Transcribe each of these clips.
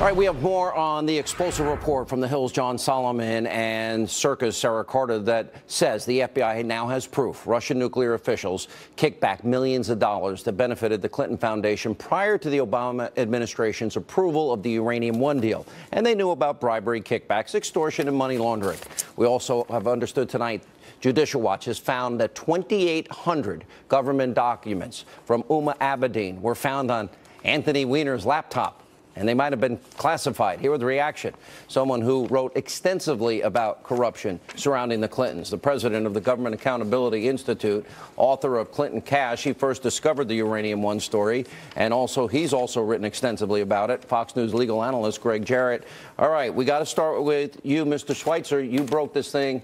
All right, we have more on the explosive report from the Hill's John Solomon and Circa's Sarah Carter that says the FBI now has proof Russian nuclear officials kicked back millions of dollars that benefited the Clinton Foundation prior to the Obama administration's approval of the Uranium One deal. And they knew about bribery, kickbacks, extortion, and money laundering. We also have understood tonight Judicial Watch has found that 2,800 government documents from Uma Abedin were found on Anthony Weiner's laptop, and they might have been classified. Here with the reaction, someone who wrote extensively about corruption surrounding the Clintons, the president of the Government Accountability Institute, author of Clinton Cash. He first discovered the Uranium One story, and he's also written extensively about it. Fox News legal analyst Greg Jarrett. All right, we got to start with you, Mr. Schweitzer. You broke this thing.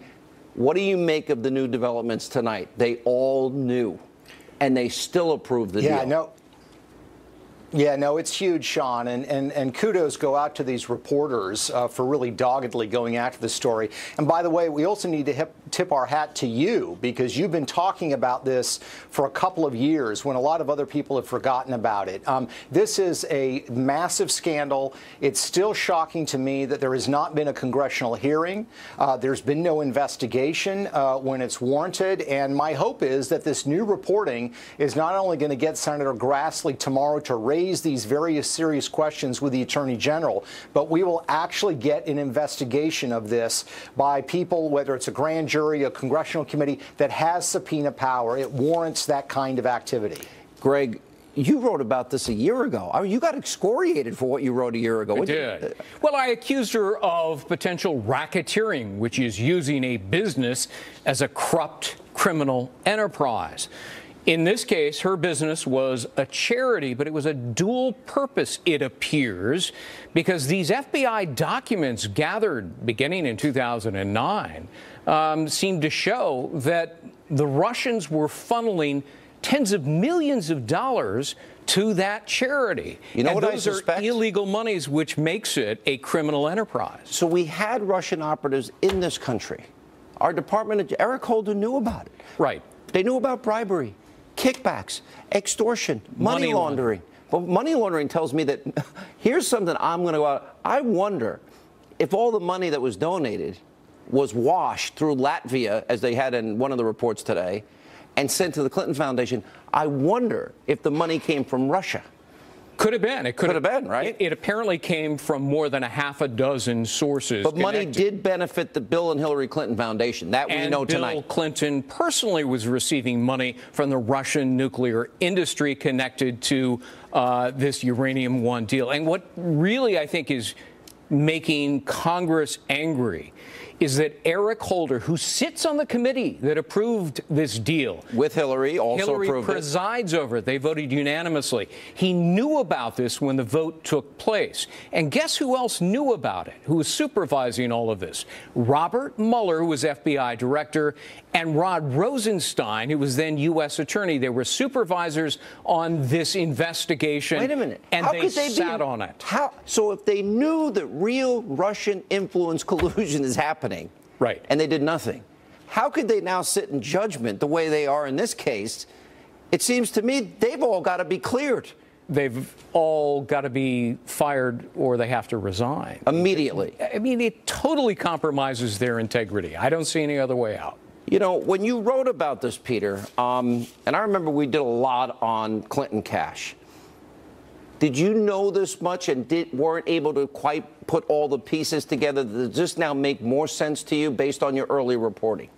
What do you make of the new developments tonight? They all knew, and they still approved the deal. Yeah, no, it's huge, Sean, and kudos go out to these reporters for really doggedly going after the story. And by the way, we also need to tip our hat to you, because you've been talking about this for a couple of years when a lot of other people have forgotten about it. This is a massive scandal. It's still shocking to me that there has not been a congressional hearing. There's been no investigation when it's warranted. And my hope is that this new reporting is not only going to get Senator Grassley tomorrow to raise these various serious questions with the Attorney General, but we will actually get an investigation of this by people, whether it's a grand jury, a congressional committee that has subpoena power. It warrants that kind of activity. Greg, you wrote about this a year ago. I mean, you got excoriated for what you wrote a year ago. I did. Well, I accused her of potential racketeering, which is using a business as a corrupt criminal enterprise. In this case, her business was a charity, but it was a dual purpose, it appears, because these FBI documents gathered beginning in 2009 seemed to show that the Russians were funneling tens of millions of dollars to that charity. You know, and what those I suspect? Are illegal monies, which makes it a criminal enterprise. So we had Russian operatives in this country. Our Department, Eric Holder, knew about it. Right. They knew about bribery, kickbacks, extortion, money laundering. But money laundering tells me that here's something I'm going to go out. I wonder if all the money that was donated was washed through Latvia, as they had in one of the reports today, and sent to the Clinton Foundation. I wonder if the money came from Russia. Could have been. It could have been, right? It apparently came from more than a half a dozen sources. But money did benefit the Bill and Hillary Clinton Foundation. That we know tonight. Bill Clinton personally was receiving money from the Russian nuclear industry connected to this Uranium One deal. And what really, I think, is making Congress angry is that Eric Holder, who sits on the committee that approved this deal with Hillary, Hillary presides over it. They voted unanimously. He knew about this when the vote took place. And guess who else knew about it, who was supervising all of this? Robert Mueller, who was FBI director, and Rod Rosenstein, who was then U.S. attorney. They were supervisors on this investigation. Wait a minute. And they sat on it. So if they knew that real Russian influence collusion is happening, right, and they did nothing, how could they now sit in judgment the way they are in this case? It seems to me they've all got to be cleared. They've all got to be fired or they have to resign. Immediately. I mean, it totally compromises their integrity. I don't see any other way out. You know, when you wrote about this, Peter, and I remember we did a lot on Clinton Cash. Did you know this much and weren't able to quite put all the pieces together? Does this now make more sense to you based on your early reporting?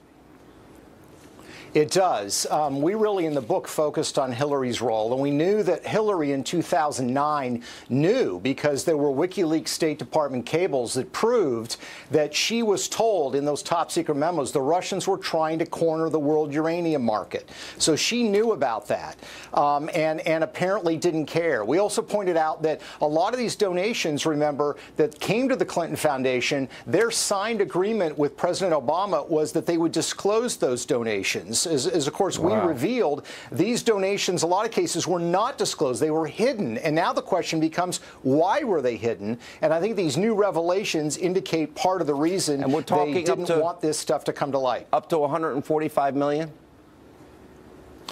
It does. We really, in the book, focused on Hillary's role, and we knew that Hillary in 2009 knew because there were WikiLeaks State Department cables that proved that she was told in those top-secret memos the Russians were trying to corner the world uranium market. So she knew about that and apparently didn't care. We also pointed out that a lot of these donations, remember, that came to the Clinton Foundation, their signed agreement with President Obama was that they would disclose those donations. As of course, we revealed, these donations, a lot of cases, were not disclosed. They were hidden. And now the question becomes, why were they hidden? And I think these new revelations indicate part of the reason and we're talking they didn't want this stuff to come to light. Up to $145 million?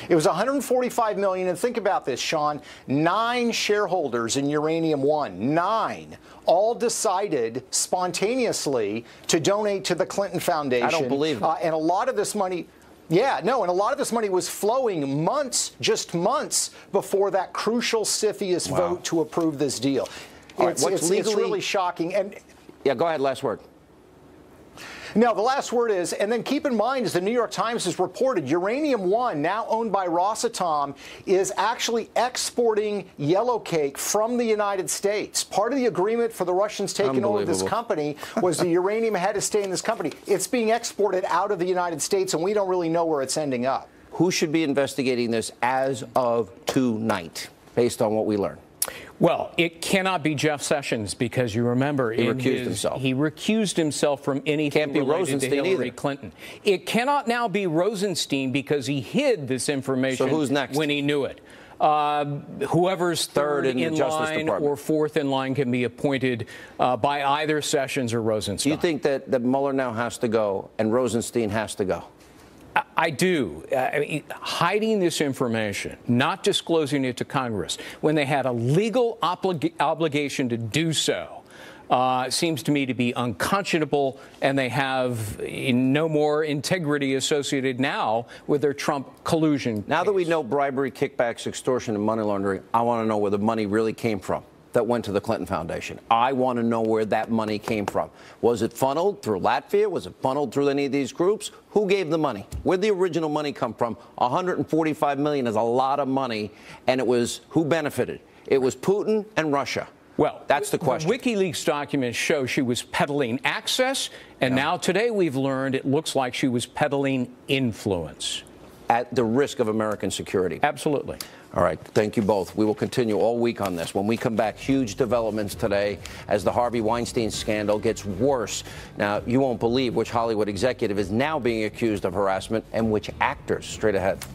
It was $145 million, and think about this, Sean. 9 shareholders in Uranium One, 9, all decided spontaneously to donate to the Clinton Foundation. I don't believe it. And a lot of this money. Yeah, no, and a lot of this money was flowing just months before that crucial CFIUS vote to approve this deal. It's really shocking. And yeah, go ahead, last word. No, the last word is, and then keep in mind, as the New York Times has reported, Uranium One, now owned by Rosatom, is actually exporting yellowcake from the United States. Part of the agreement for the Russians taking over this company was the uranium had to stay in this company. It's being exported out of the United States, and we don't really know where it's ending up. Who should be investigating this as of tonight, based on what we learned? Well, it cannot be Jeff Sessions because you remember he recused himself from anything related to Hillary Clinton. It cannot now be Rosenstein because he hid this information. So who's next? When he knew it. Whoever's third in line or fourth in line can be appointed by either Sessions or Rosenstein. Do you think that Mueller now has to go and Rosenstein has to go? I do. I mean, hiding this information, not disclosing it to Congress when they had a legal obligation to do so, seems to me to be unconscionable, and they have no more integrity associated now with their Trump collusion. Now that we know bribery, kickbacks, extortion, and money laundering, I want to know where the money really came from that went to the Clinton Foundation. I want to know where that money came from. Was it funneled through Latvia? Was it funneled through any of these groups? Who gave the money? Where'd the original money come from? $145 million is a lot of money, and it was who benefited? It was Putin and Russia. Well, that's the question. The WikiLeaks documents show she was peddling access, and now today we've learned it looks like she was peddling influence. At the risk of American security. Absolutely. All right. Thank you both. We will continue all week on this. When we come back, huge developments today as the Harvey Weinstein scandal gets worse. Now, you won't believe which Hollywood executive is now being accused of harassment and which actors. Straight ahead.